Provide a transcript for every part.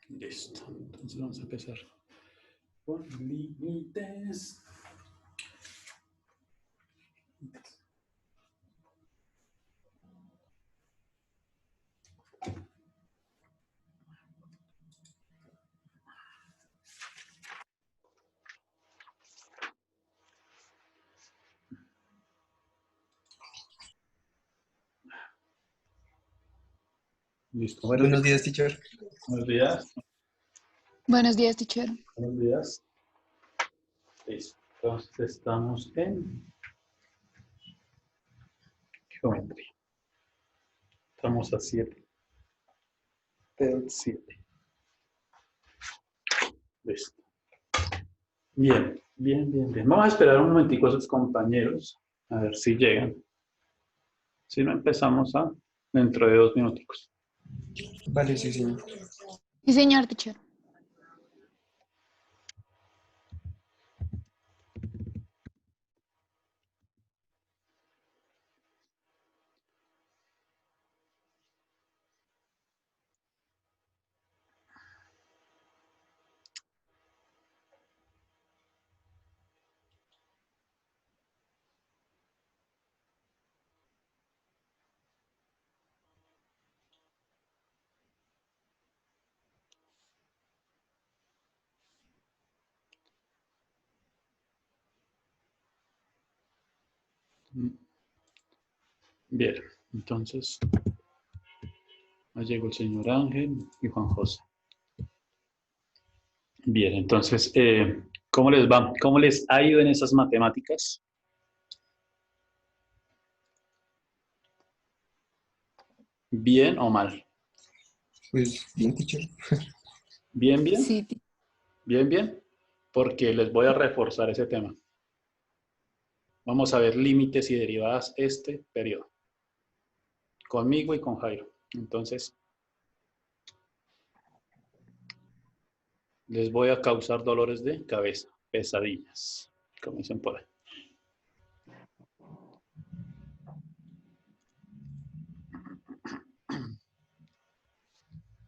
Listo. Entonces vamos a empezar con límites. Listo. Buenos días, teacher. Buenos días. Buenos días, teacher. Buenos días. Listo. Entonces estamos en geometría. Estamos a 7. Del 7. Listo. Bien. Vamos a esperar un momentico a sus compañeros. A ver si llegan. Si no, empezamos dentro de 2 minuticos. Vale, sí, señor. Sí, señor, teacher. Bien. Entonces, ya llegó el señor Ángel y Juan José. Bien, entonces, ¿cómo les va? ¿Cómo les ha ido en esas matemáticas? ¿Bien o mal? Pues bien, teacher. ¿Bien, bien? Sí, ¿Bien, bien? Porque les voy a reforzar ese tema. Vamos a ver límites y derivadas este periodo. Conmigo y con Jairo. Entonces, les voy a causar dolores de cabeza, pesadillas, como dicen por ahí.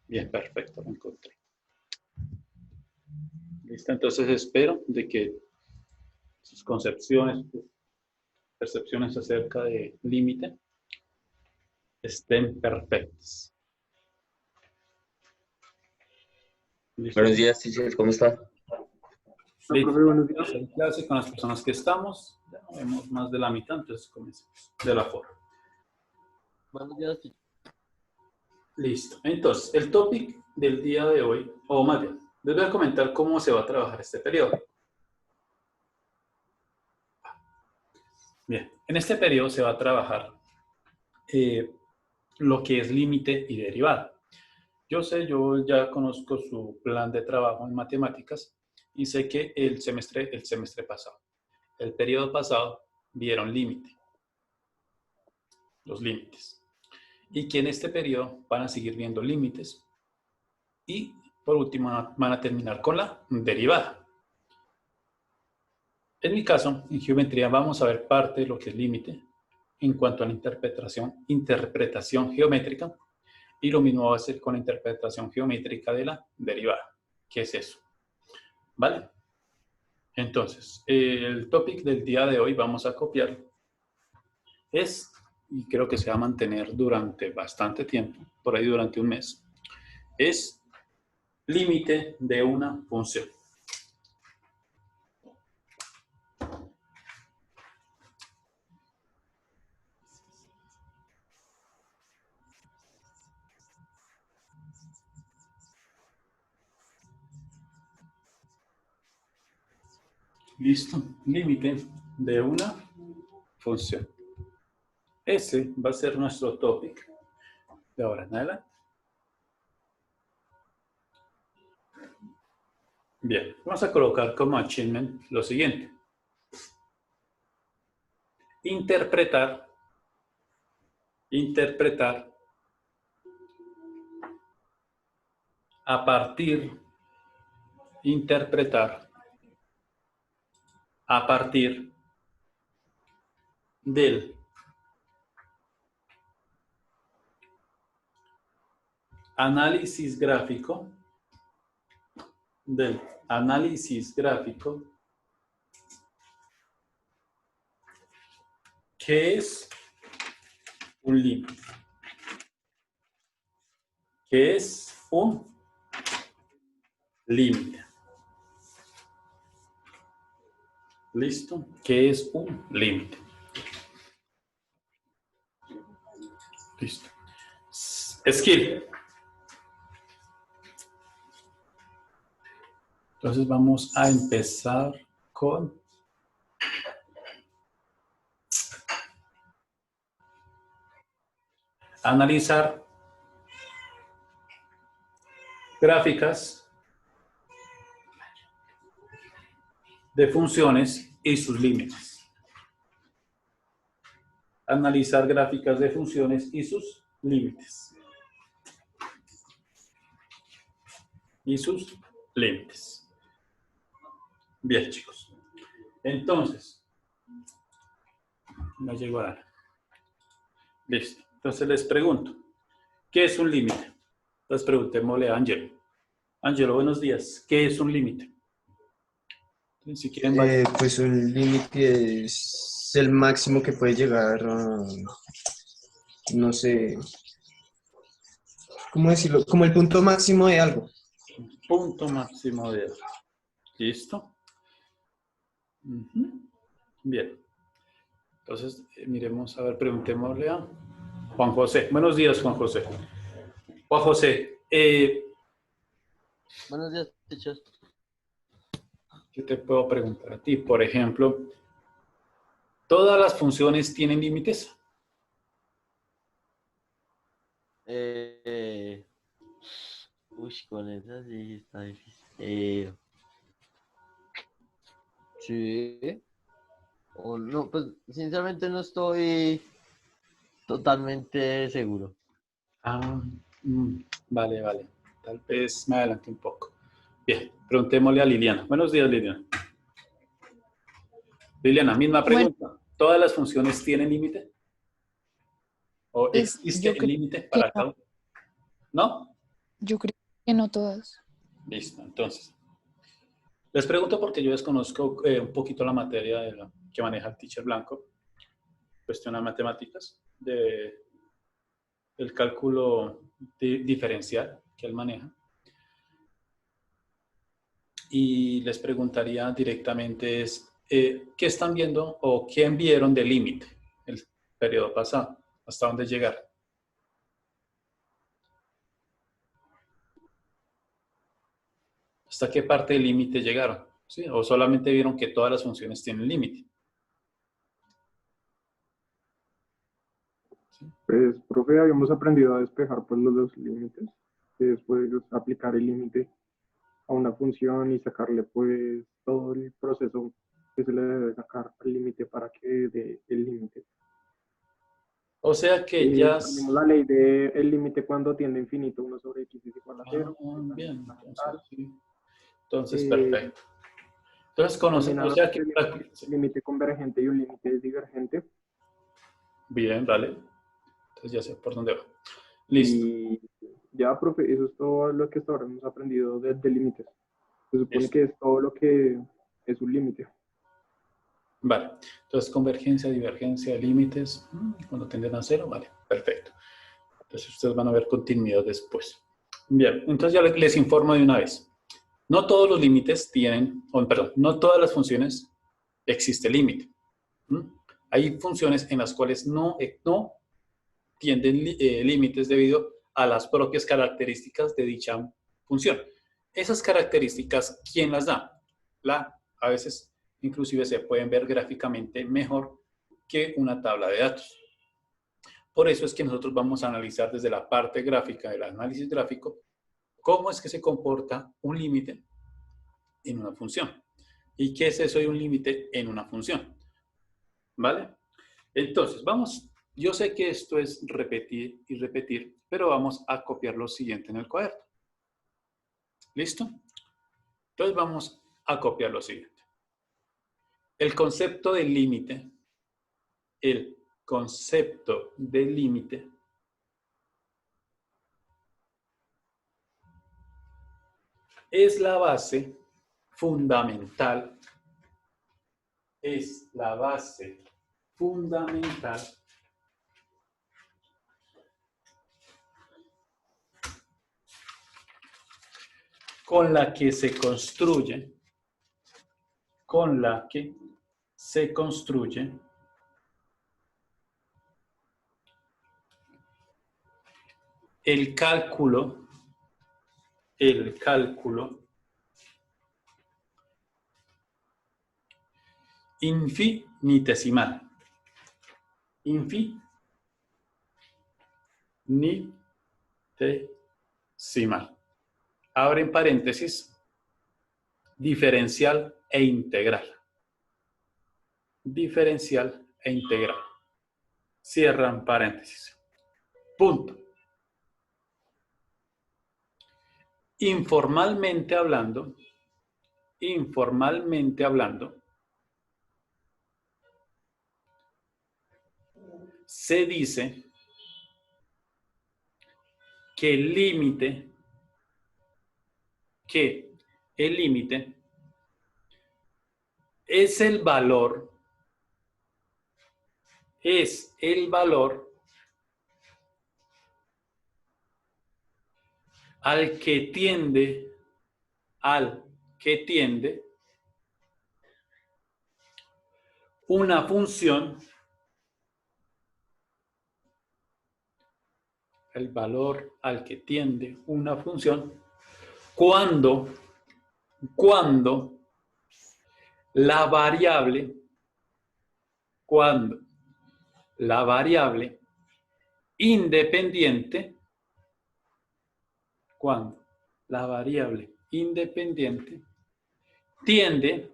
Bien, perfecto, lo encontré. Listo, entonces espero de que sus concepciones, sus percepciones acerca de límite estén perfectas. ¿Listo? Buenos días, teacher, ¿cómo está? Listo. Buenos días. En clase con las personas que estamos, ya no vemos más de la mitad, entonces comencemos de la forma. Buenos días, teacher. Listo. Entonces, el topic del día de hoy, o más bien, les voy a comentar cómo se va a trabajar este periodo. Bien, en este periodo se va a trabajar lo que es límite y derivada. Yo ya conozco su plan de trabajo en matemáticas y sé que el semestre pasado, el periodo pasado, vieron límite, los límites. Y que en este periodo van a seguir viendo límites y por último van a terminar con la derivada. En mi caso, en geometría vamos a ver parte de lo que es límite en cuanto a la interpretación geométrica, y lo mismo va a ser con la interpretación geométrica de la derivada. ¿Qué es eso? ¿Vale? Entonces, el topic del día de hoy vamos a copiar es, y creo que se va a mantener durante bastante tiempo, por ahí durante un mes, es límite de una función. Listo, límite de una función. Ese va a ser nuestro topic de ahora en adelante. Bien, vamos a colocar como achievement lo siguiente. Interpretar a partir, interpretar a partir del análisis gráfico del análisis gráfico, ¿qué es un límite? ¿Qué es un límite? ¿Listo? ¿Qué es un límite? Listo. Skill. Entonces vamos a empezar con analizar gráficas de funciones y sus límites. Analizar gráficas de funciones y sus límites. Y sus límites. Bien, chicos. Entonces, no llego a dar. Listo. Entonces les pregunto, ¿qué es un límite? Entonces preguntémosle a Ángelo. Ángelo, buenos días. ¿Qué es un límite? Si quieren, Pues un límite es el máximo que puede llegar a, no sé, ¿cómo decirlo? Como el punto máximo de algo. punto máximo de... ¿Listo? Bien. Entonces, miremos, a ver, preguntémosle a Juan José. Buenos días, Juan José. Juan José, Buenos días, teacher. yo te puedo preguntar a ti, por ejemplo, ¿todas las funciones tienen límites? Con esa sí está difícil. Sí. O no, pues sinceramente no estoy totalmente seguro. Ah, vale, vale. Tal vez me adelante un poco. Bien, preguntémosle a Liliana. Buenos días, Liliana. Liliana, misma Bueno, pregunta. ¿Todas las funciones tienen límite? ¿O pues existe el límite que para cada no, uno? ¿No? yo creo que no todas. Listo, entonces. Les pregunto porque yo desconozco un poquito la materia que maneja el teacher Blanco, cuestión de matemáticas, del cálculo diferencial que él maneja. Y les preguntaría directamente ¿qué están viendo o qué vieron de límite el periodo pasado? ¿Hasta dónde llegaron? ¿Hasta qué parte del límite llegaron? ¿Sí? ¿O solamente vieron que todas las funciones tienen límite? ¿Sí? Pues, profe, habíamos aprendido a despejar pues, los dos límites, que después aplicar el límite a una función y sacarle pues todo el proceso que se le debe sacar al límite para que dé el límite. O sea que ya... Aprendimos la ley de el límite cuando tiende a infinito, 1 sobre x es igual a Ah, 0. Es la ley bien, fundamental. entonces, sí. Entonces, Eh, perfecto. Entonces, conocen, También o sea que... aprendimos un límite convergente y un límite divergente. Bien, vale. Entonces ya sé por dónde va. Listo. Y ya, profe, eso es todo lo que hasta ahora hemos aprendido de límites. Se supone Listo. que es todo lo que es un límite. Vale. Entonces, convergencia, divergencia, límites, cuando tienden a cero, vale. Perfecto. Entonces, ustedes van a ver continuidad después. Bien, entonces ya les informo de una vez. No todos los límites tienen, perdón, no todas las funciones existe límite. Hay funciones en las cuales no tienden límites debido a las propias características de dicha función. Esas características, ¿quién las da? A veces inclusive se pueden ver gráficamente mejor que una tabla de datos. Por eso es que nosotros vamos a analizar desde la parte gráfica del análisis gráfico cómo es que se comporta un límite en una función. ¿Y qué es eso de un límite en una función? ¿Vale? Entonces, vamos, yo sé que esto es repetir y repetir, pero vamos a copiar lo siguiente en el cuaderno. ¿Listo? Entonces vamos a copiar lo siguiente. El concepto del límite, el concepto del límite es la base fundamental, es la base fundamental con la que se construye, el cálculo infinitesimal. Infinitesimal. Abren paréntesis, diferencial e integral. Diferencial e integral. Cierran paréntesis. Punto. Informalmente hablando, se dice que el límite es el valor al que tiende una función, el valor al que tiende una función cuando la variable independiente tiende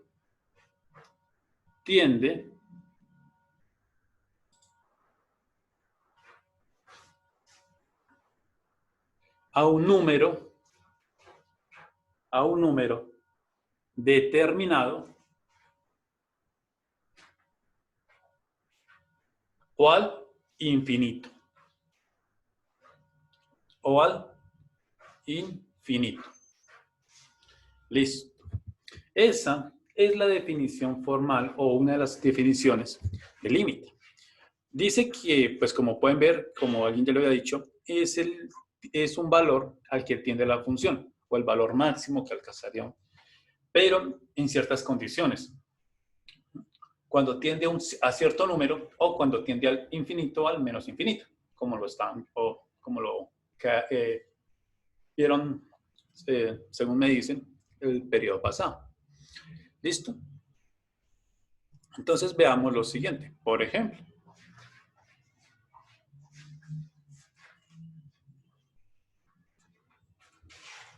a un número determinado o al infinito. Listo. Esa es la definición formal o una de las definiciones del límite. Dice que, pues como pueden ver, como alguien ya lo había dicho, es un valor al que tiende la función o el valor máximo que alcanzaría, pero en ciertas condiciones. Cuando tiende a cierto número o cuando tiende al infinito o al menos infinito, como lo vieron, según me dicen, el periodo pasado. ¿Listo? Entonces veamos lo siguiente. Por ejemplo,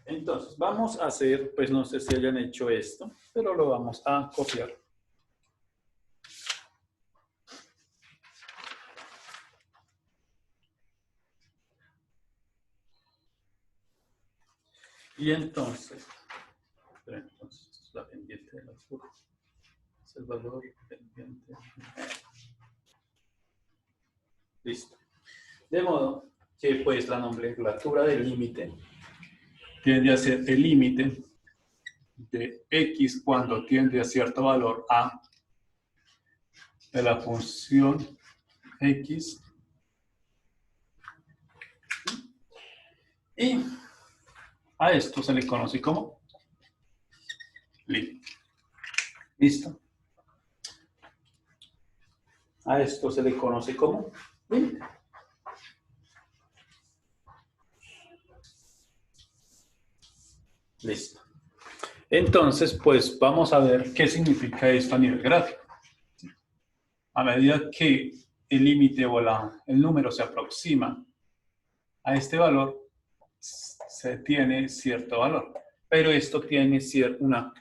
entonces vamos a hacer, pues no sé si hayan hecho esto, pero lo vamos a copiar. Y entonces la pendiente de la curva es el valor pendiente. Listo. De modo que pues la nomenclatura del límite tiende a ser el límite de x cuando tiende a cierto valor a de la función x y a esto se le conoce como límite. ¿Listo? A esto se le conoce como límite. Listo. Entonces, pues vamos a ver qué significa esto a nivel gráfico. A medida que el límite o el número se aproxima a este valor, se tiene cierto valor. Pero esto tiene ciertas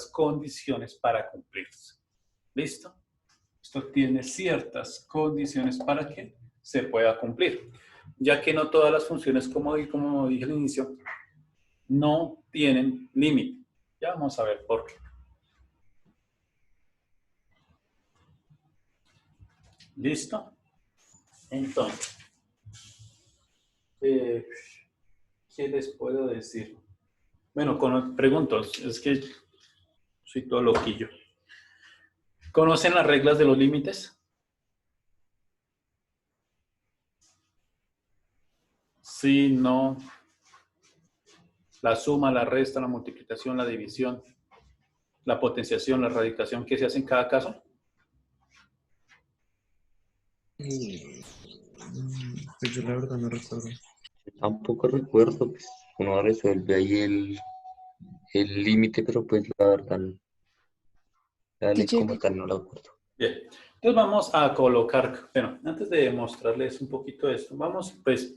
condiciones para cumplirse. ¿Listo? Esto tiene ciertas condiciones para que se pueda cumplir. Ya que no todas las funciones, como dije al inicio, no tienen límite. Ya vamos a ver por qué. ¿Listo? Entonces, ¿qué les puedo decir? Bueno, pregunto, es que soy todo loquillo. ¿Conocen las reglas de los límites? Sí, no. La suma, la resta, la multiplicación, la división, la potenciación, la radicación que se hace en cada caso. Pues yo la verdad no recuerdo. Tampoco recuerdo, pues uno resuelve ahí el límite, pero pues la verdad, la ley Teacher, como tal no la acuerdo. Bien, entonces vamos a colocar, bueno, antes de mostrarles un poquito esto, vamos, pues,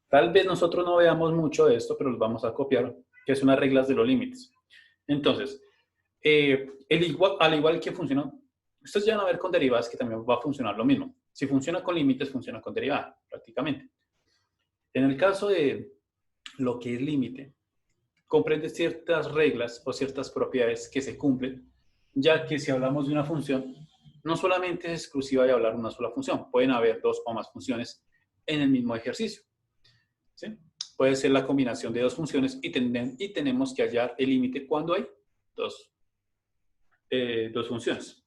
tal vez nosotros no veamos mucho de esto, pero los vamos a copiar, que son las reglas de los límites. Entonces, al igual que funciona, ustedes ya van a ver con derivadas que también va a funcionar lo mismo. Si funciona con límites, funciona con derivada, prácticamente. En el caso de lo que es límite, comprende ciertas reglas o ciertas propiedades que se cumplen, ya que si hablamos de una función, no solamente es exclusiva de hablar de una sola función, pueden haber dos o más funciones en el mismo ejercicio. ¿Sí? Puede ser la combinación de dos funciones y tenemos que hallar el límite cuando hay dos funciones.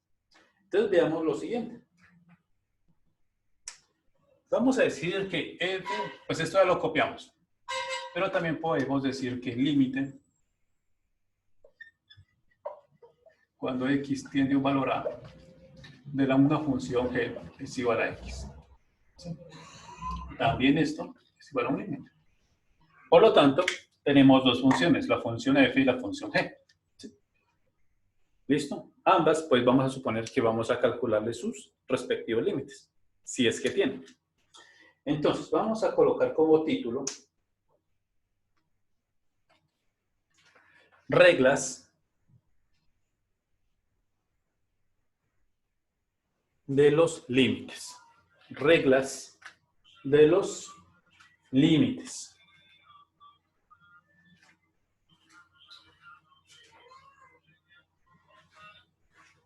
Entonces veamos lo siguiente. Vamos a decir que f, pues esto ya lo copiamos, pero también podemos decir que el límite cuando x tiende a un valor a de una función g es igual a x. ¿Sí? También esto es igual a un límite. Por lo tanto, tenemos dos funciones, la función f y la función g. ¿Sí? ¿Listo? Ambas, pues vamos a suponer que vamos a calcularle sus respectivos límites, si es que tienen. Entonces, vamos a colocar como título reglas de los límites. Reglas de los límites.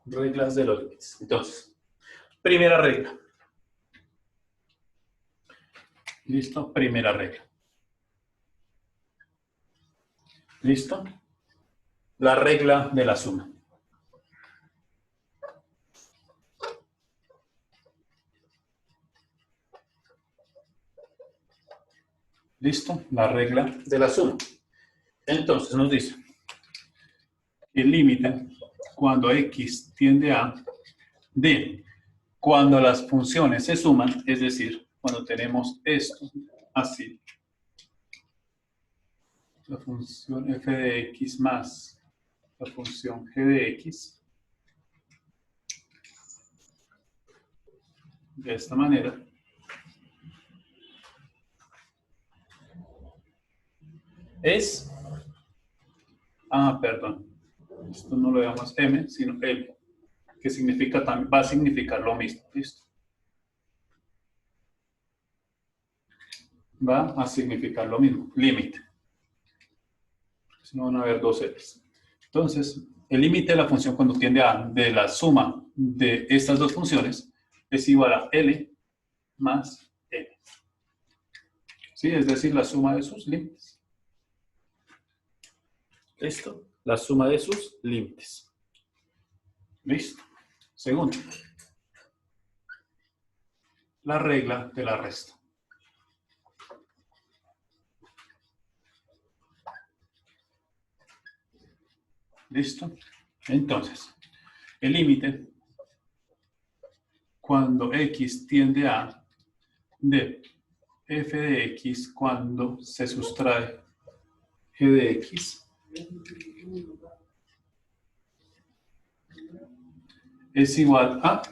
Reglas de los límites. Entonces, primera regla. ¿Listo? Primera regla. ¿Listo? La regla de la suma. ¿Listo? La regla de la suma. Entonces nos dice, el límite cuando x tiende a d, cuando las funciones se suman, es decir, cuando tenemos esto así, la función f de x más la función g de x, de esta manera, es, perdón, esto no lo llamamos m, sino l, que significa, va a significar lo mismo, ¿listo? Va a significar lo mismo, límite. Si no van a haber dos L's. Entonces, el límite de la función cuando tiende a de la suma de estas dos funciones es igual a L más L. ¿Sí? Es decir, la suma de sus límites. ¿Listo? La suma de sus límites. ¿Listo? Segundo. La regla de la resta. ¿Listo? Entonces, el límite cuando x tiende a de f de x cuando se sustrae g de x es igual a,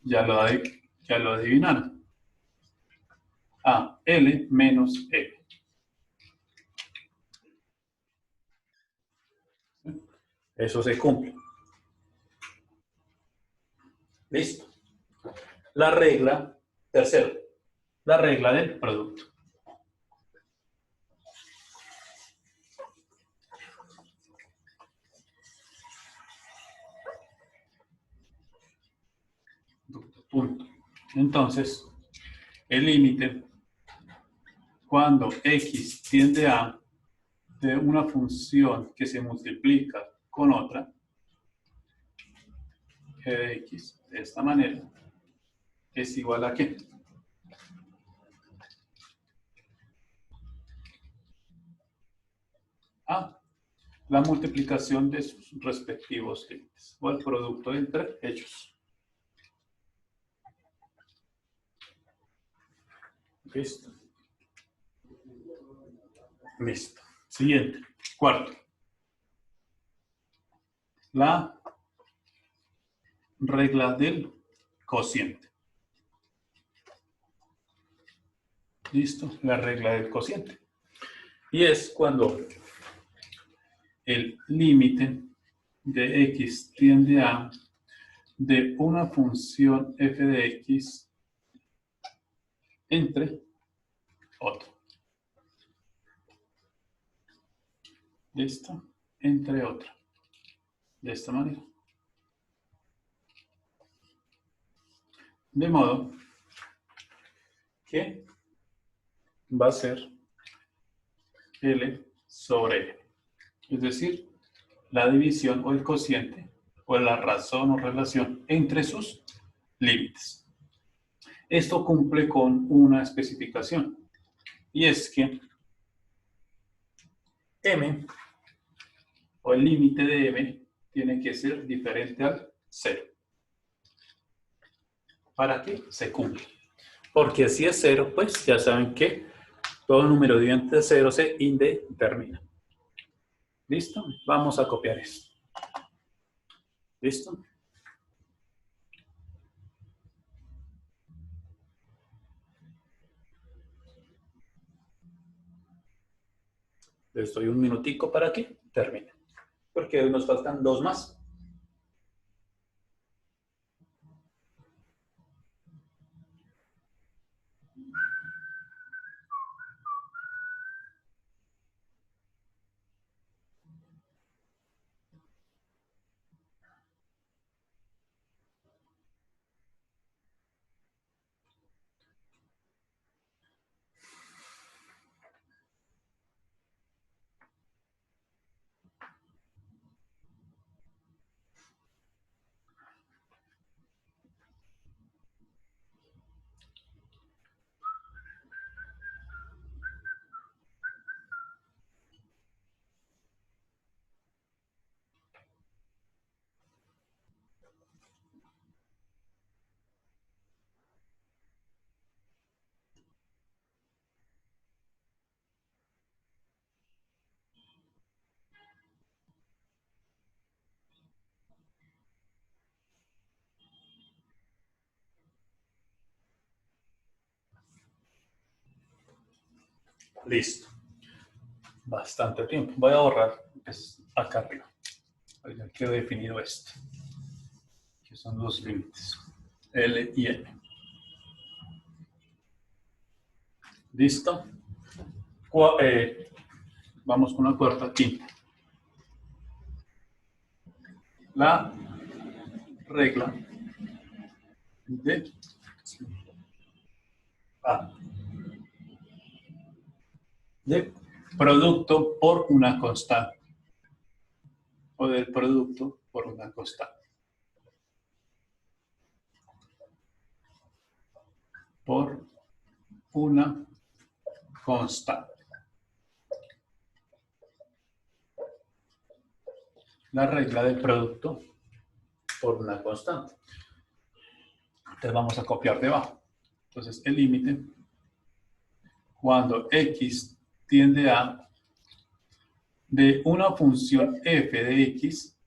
ya lo adivinaron, a L menos L. Eso se cumple. Listo. La regla, tercero, la regla del producto. Punto. Entonces, el límite cuando x tiende a de una función que se multiplica con otra, g de x, de esta manera, es igual a ¿qué? A la multiplicación de sus respectivos límites, o el producto entre ellos. Listo. Listo. Siguiente. Cuarto. La regla del cociente. Listo. La regla del cociente. Y es cuando el límite de x tiende a de una función f de x entre otro. ¿Listo? Entre otro. De esta manera. De modo que va a ser L sobre L. Es decir, la división o el cociente o la razón o relación entre sus límites. Esto cumple con una especificación. Y es que M o el límite de M tiene que ser diferente al 0. ¿Para qué? Se cumple. Porque si es 0, pues ya saben que todo número dividente de 0 se indetermina. ¿Listo? Vamos a copiar esto. ¿Listo? Les doy un minutico para que termine. Porque hoy nos faltan 2 más. Listo. Bastante tiempo. Voy a borrar acá arriba. Ya quedó definido esto. Que son los límites. L y M. ¿Listo? Vamos con la cuarta, quinta. La regla de A. De producto por una constante. O del producto por una constante. Por una constante. La regla del producto por una constante. Entonces vamos a copiar debajo. Entonces el límite, cuando x tiende a de una función f de x,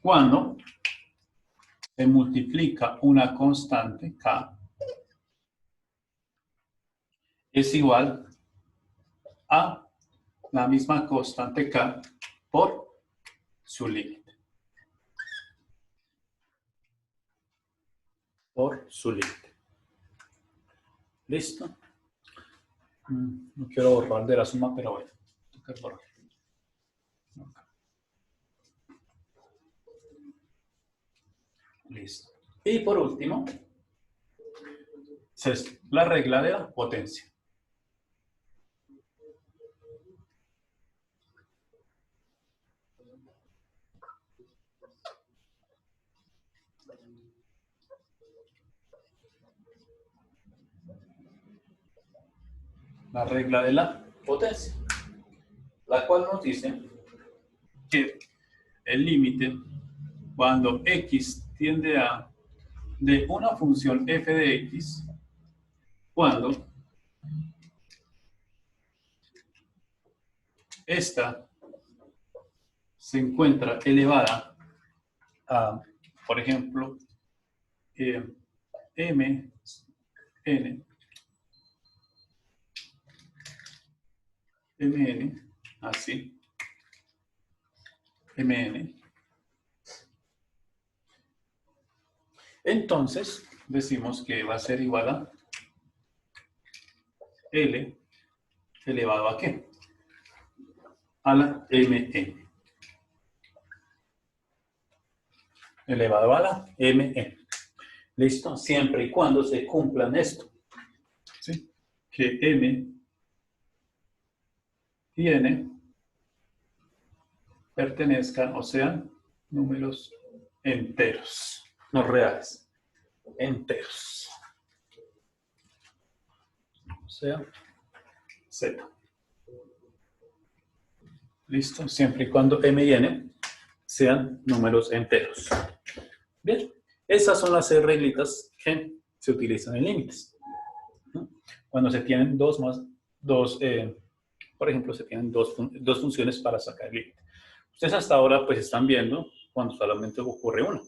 cuando se multiplica una constante k, es igual a la misma constante k por su límite. Por su límite. ¿Listo? No quiero borrar de la suma, pero bueno. Tengo que borrar. Listo. Y por último, es la regla de la potencia. la regla de la potencia, la cual nos dice que el límite cuando x tiende a de una función f de x, cuando esta se encuentra elevada a, por ejemplo, mn, así, mn. Entonces, decimos que va a ser igual a L elevado a ¿qué? A la mn. Elevado a la mn. ¿Listo? Siempre y cuando se cumplan esto. ¿Sí? Que m y n pertenezcan o sean números enteros, no reales, enteros. O sea, z. ¿Listo? Siempre y cuando m y n sean números enteros. Bien, esas son las 6 reglitas que se utilizan en límites. Cuando se tienen por ejemplo, se tienen dos funciones para sacar el límite. Ustedes hasta ahora pues están viendo cuando solamente ocurre una.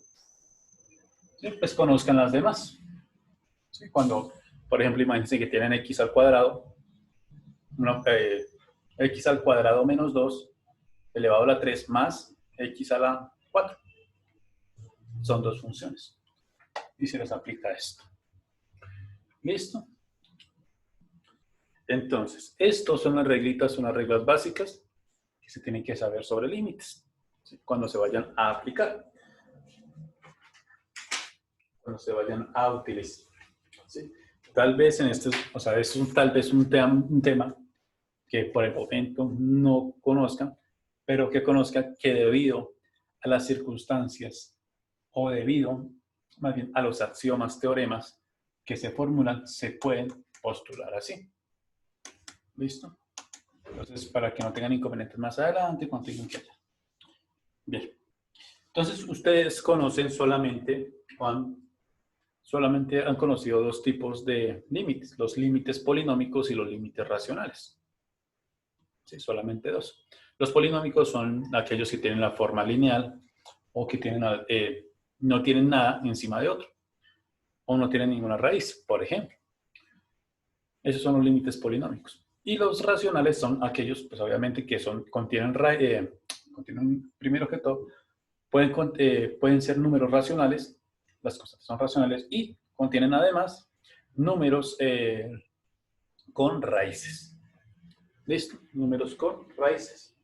¿Sí? Pues conozcan las demás. ¿Sí? Cuando, por ejemplo, imagínense que tienen x al cuadrado, x al cuadrado menos 2 elevado a la 3 más x a la 4. Son 2 funciones. Y se les aplica esto. ¿Listo? Entonces, estos son las reglitas, son las reglas básicas que se tienen que saber sobre límites, ¿sí? Cuando se vayan a aplicar. Cuando se vayan a utilizar. ¿Sí? Tal vez en este, o sea, es tal vez un tema que por el momento no conozcan, pero que conozcan que debido a las circunstancias o debido más bien a los axiomas, teoremas que se formulan, se pueden postular así. ¿Listo? Entonces, para que no tengan inconvenientes más adelante, cuando tengan que hallar. Bien. Entonces, ustedes conocen solamente han conocido 2 tipos de límites, los límites polinómicos y los límites racionales. Sí, solamente 2. Los polinómicos son aquellos que tienen la forma lineal o que tienen, no tienen nada encima de otro o no tienen ninguna raíz, por ejemplo. Esos son los límites polinómicos. Y los racionales son aquellos, pues obviamente, que contienen, primero que todo, pueden ser números racionales, las constantes son racionales, y contienen además números con raíces. ¿Listo? Números con raíces.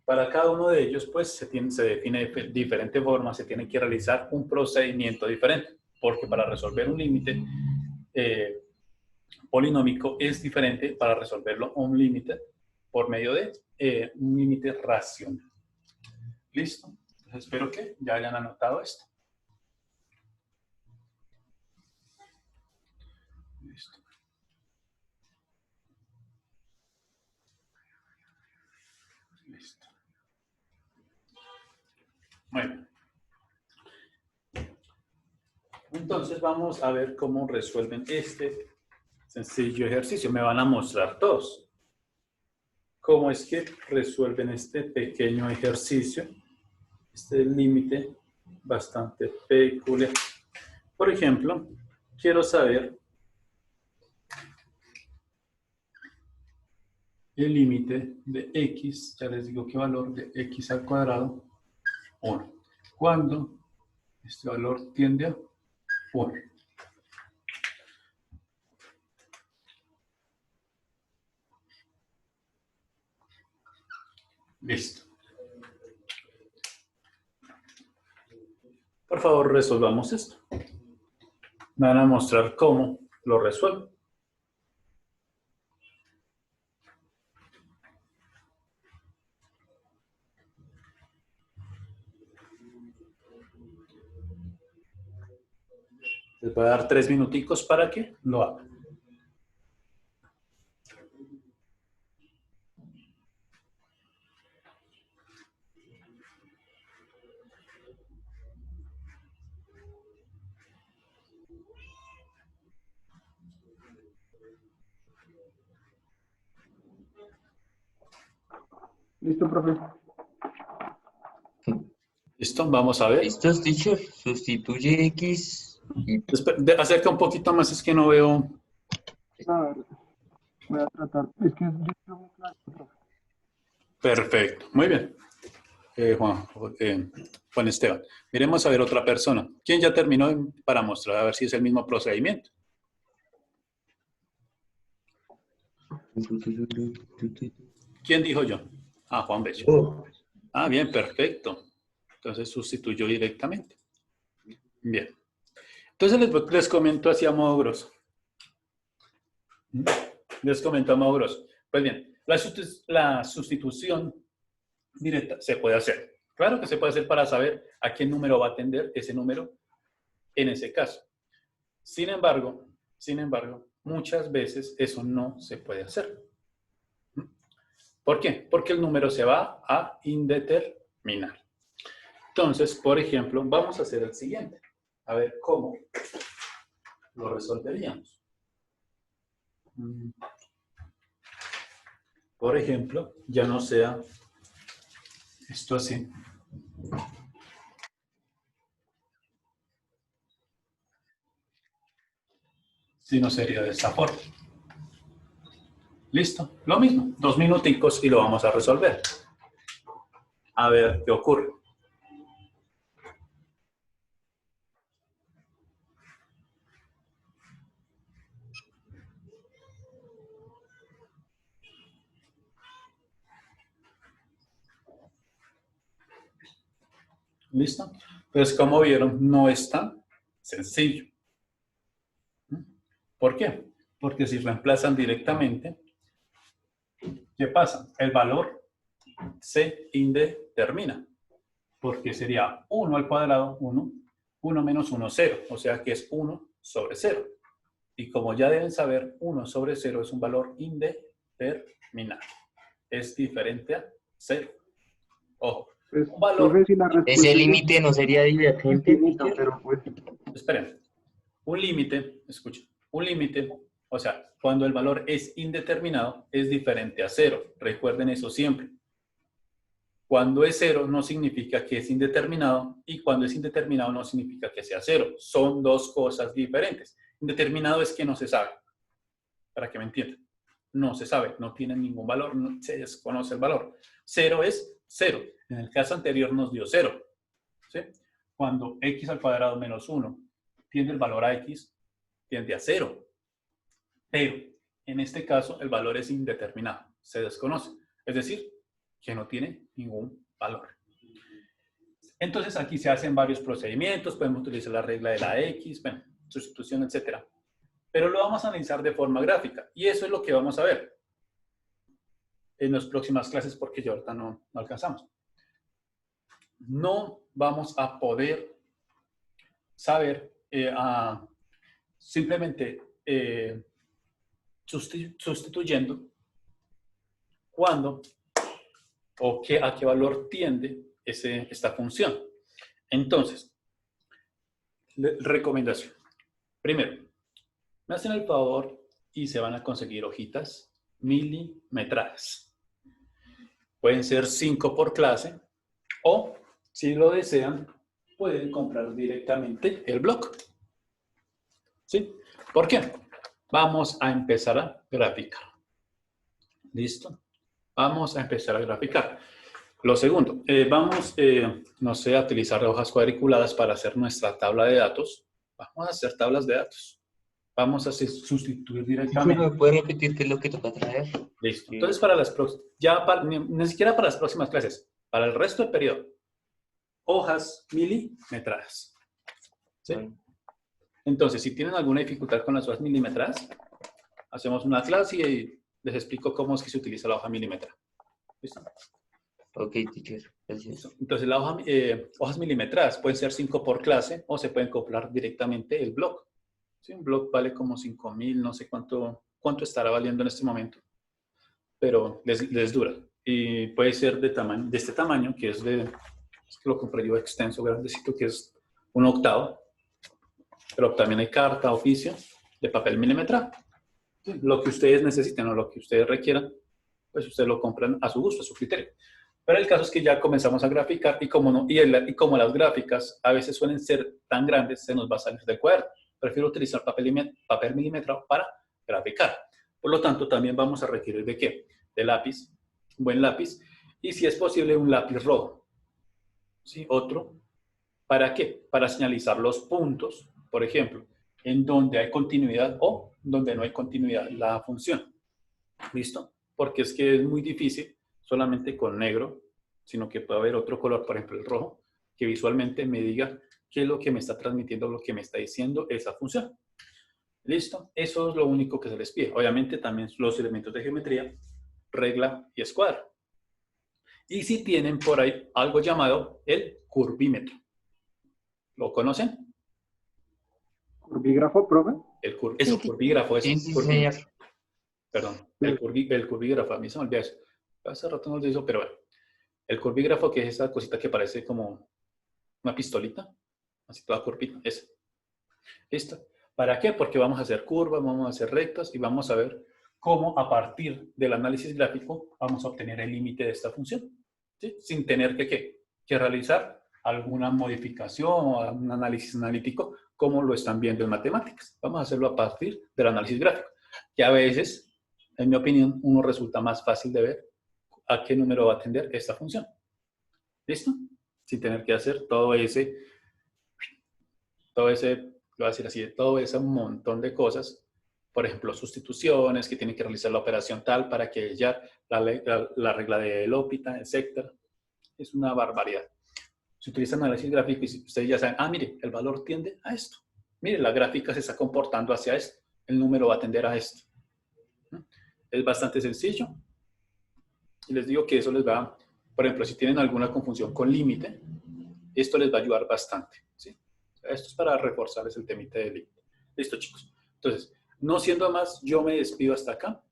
Para cada uno de ellos, pues, se define de diferente forma, se tiene que realizar un procedimiento diferente, porque para resolver un límite polinómico es diferente para resolverlo un límite por medio de un límite racional. ¿Listo? Entonces, espero que ya hayan anotado esto. Listo. Listo. Bueno. Entonces vamos a ver cómo resuelven este sencillo ejercicio. Me van a mostrar todos. ¿Cómo es que resuelven este pequeño ejercicio? Este límite bastante peculiar. Por ejemplo, quiero saber el límite de x, ya les digo qué valor de x al cuadrado, 1. Cuando este valor tiende a 1. Listo. Por favor, resolvamos esto. Me van a mostrar cómo lo resuelvo. Les voy a dar 3 minuticos para que lo hagan. Listo, profe. ¿Listo? Vamos a ver. ¿Listo, teacher? Sustituye X y Acerca un poquito más, es que no veo. A ver, voy a tratar. Es que yo creo muy claro, profe. Perfecto, muy bien. Juan Esteban. Miremos a ver otra persona. ¿Quién ya terminó para mostrar a ver si es el mismo procedimiento? ¿Quién dijo yo? Ah, Juan Bello. Oh, Ah, bien, perfecto. Entonces sustituyó directamente. Bien. Entonces les comento así a modo grosso. Les comento a modo grosso. Pues bien, la sustitución directa se puede hacer. Claro que se puede hacer para saber a qué número va a atender ese número en ese caso. Sin embargo, muchas veces eso no se puede hacer. ¿Por qué? Porque el número se va a indeterminar. Entonces, por ejemplo, vamos a hacer el siguiente. A ver cómo lo resolveríamos. Por ejemplo, ya no sea esto así. Sino sería de esta forma. ¿Listo? Lo mismo, 2 minuticos y lo vamos a resolver. A ver qué ocurre. ¿Listo? Entonces, como vieron, no es tan sencillo. ¿Por qué? Porque si reemplazan directamente, ¿qué pasa? El valor se indetermina. Porque sería 1 al cuadrado, 1, 1 menos 1, 0. O sea que es 1 sobre 0. Y como ya deben saber, 1 sobre 0 es un valor indeterminado. Es diferente a 0. Ojo. Pues, Un valor. profe, si la respuesta ese es límite no sería divergente, infinito, teacher. pero pues, Esperen. Un límite, escuchen, un límite, o sea, cuando el valor es indeterminado, es diferente a 0. Recuerden eso siempre. Cuando es 0 no significa que es indeterminado y cuando es indeterminado no significa que sea 0. Son dos cosas diferentes. Indeterminado es que no se sabe. Para que me entiendan. No se sabe, no tiene ningún valor, no se desconoce el valor. 0 es 0. En el caso anterior nos dio 0. ¿Sí? Cuando x al cuadrado menos 1 tiende el valor a x, tiende a 0. Pero en este caso el valor es indeterminado, se desconoce. Es decir, que no tiene ningún valor. Entonces aquí se hacen varios procedimientos, podemos utilizar la regla de la X, bueno, sustitución, etc. Pero lo vamos a analizar de forma gráfica y eso es lo que vamos a ver en las próximas clases porque ya ahorita no alcanzamos. No vamos a poder saber simplemente sustituyendo cuándo o a qué valor tiende esta función. Entonces, recomendación. Primero, me hacen el favor y se van a conseguir hojitas milimetradas. Pueden ser 5 por clase o, si lo desean, pueden comprar directamente el bloc. ¿Sí? ¿Por qué? Vamos a empezar a graficar. ¿Listo? Vamos a empezar a graficar. Lo segundo, vamos, no sé, a utilizar hojas cuadriculadas para hacer nuestra tabla de datos. Vamos a hacer tablas de datos. Vamos a sustituir directamente. ¿Me puede repetir qué es lo que toca traer? Listo. Entonces, para las ni siquiera para las próximas clases, para el resto del periodo, hojas milimetradas. ¿Sí? Entonces, si tienen alguna dificultad con las hojas milimetradas, hacemos una clase y les explico cómo es que se utiliza la hoja milimetrada. ¿Listo? Ok, teacher. Gracias. Entonces, hojas milimetradas pueden ser 5 por clase o se pueden comprar directamente el bloc. ¿Sí? Un bloc vale como 5.000, no sé cuánto estará valiendo en este momento, pero les dura. Y puede ser de este tamaño, que es que lo compré yo extenso, grandecito, que es 1/8. Pero también hay carta, oficio, de papel milimetrado. ¿Sí? Lo que ustedes necesiten o lo que ustedes requieran, pues ustedes lo compran a su gusto, a su criterio. Pero el caso es que ya comenzamos a graficar y como, no, y como las gráficas a veces suelen ser tan grandes, se nos va a salir de cuaderno. Prefiero utilizar papel milimetrado para graficar. Por lo tanto, también vamos a requerir de ¿qué? De lápiz, un buen lápiz, y si es posible un lápiz rojo. ¿Sí? Otro, ¿para qué? Para señalizar los puntos, por ejemplo, en donde hay continuidad o donde no hay continuidad en la función. ¿Listo? Porque es que es muy difícil solamente con negro, sino que puede haber otro color, por ejemplo el rojo, que visualmente me diga qué es lo que me está transmitiendo, lo que me está diciendo esa función. ¿Listo? Eso es lo único que se les pide. Obviamente también los elementos de geometría, regla y escuadra. Y si tienen por ahí algo llamado el curvímetro. ¿Lo conocen? ¿Curbígrafo, profe? Eso, curvígrafo, eso. Sí, sí, señor. Perdón, el curvígrafo, a mí se me olvidó eso. Hace rato no lo hizo, pero bueno. El curvígrafo, que es esa cosita que parece como una pistolita, así toda curvita, esa. ¿Listo? ¿Para qué? Porque vamos a hacer curvas, vamos a hacer rectas y vamos a ver cómo a partir del análisis gráfico vamos a obtener el límite de esta función, ¿sí? Sin tener que realizar alguna modificación o un análisis analítico como lo están viendo en matemáticas. Vamos a hacerlo a partir del análisis gráfico, que a veces, en mi opinión, uno resulta más fácil de ver a qué número va a atender esta función. ¿Listo? Sin tener que hacer todo ese, lo voy a decir así, todo ese montón de cosas. Por ejemplo, sustituciones, que tienen que realizar la operación tal para que ya la regla de L'Hopital, etc. Es una barbaridad. Si utilizan análisis gráfico y ustedes ya saben, mire, el valor tiende a esto. Mire, la gráfica se está comportando hacia esto. El número va a tender a esto. Es bastante sencillo. Y les digo que eso les va, por ejemplo, si tienen alguna confusión con límite, esto les va a ayudar bastante, ¿sí? Esto es para reforzarles el temita de límite. Listo, chicos. Entonces, no siendo más, yo me despido hasta acá.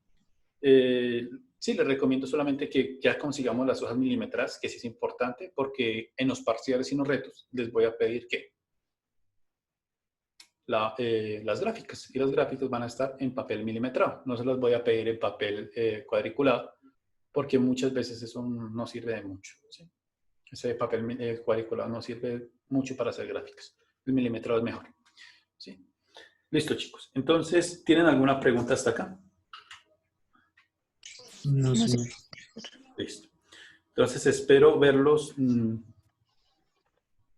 Sí, les recomiendo solamente que ya consigamos las hojas milimetradas, que sí es importante, porque en los parciales y en los retos les voy a pedir que las gráficas, y las gráficas van a estar en papel milimetrado. No se las voy a pedir en papel cuadriculado, porque muchas veces eso no sirve de mucho, ¿sí? Ese papel cuadriculado no sirve mucho para hacer gráficas. El milimetrado es mejor, ¿sí? Listo, chicos. Entonces, ¿tienen alguna pregunta hasta acá? No, sé. señor. Listo. Entonces, espero verlos,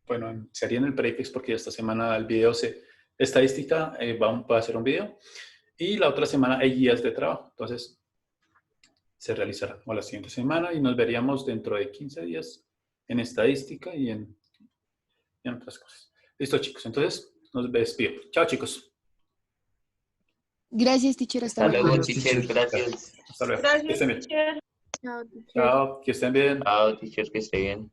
bueno, sería en el Prefix, porque esta semana el video estadística va a hacer un video, y la otra semana hay guías de trabajo. Entonces, se realizará la siguiente semana y nos veríamos dentro de 15 días en estadística y en otras cosas. Listo, chicos. Entonces, nos despido. Chao, chicos. Gracias, teacher. Hasta Hasta luego. luego, teacher. Gracias. Hasta luego. Que estén bien. Gracias, teacher. Chao, teacher. Chao, que estén bien. Chao, teacher, que esté bien.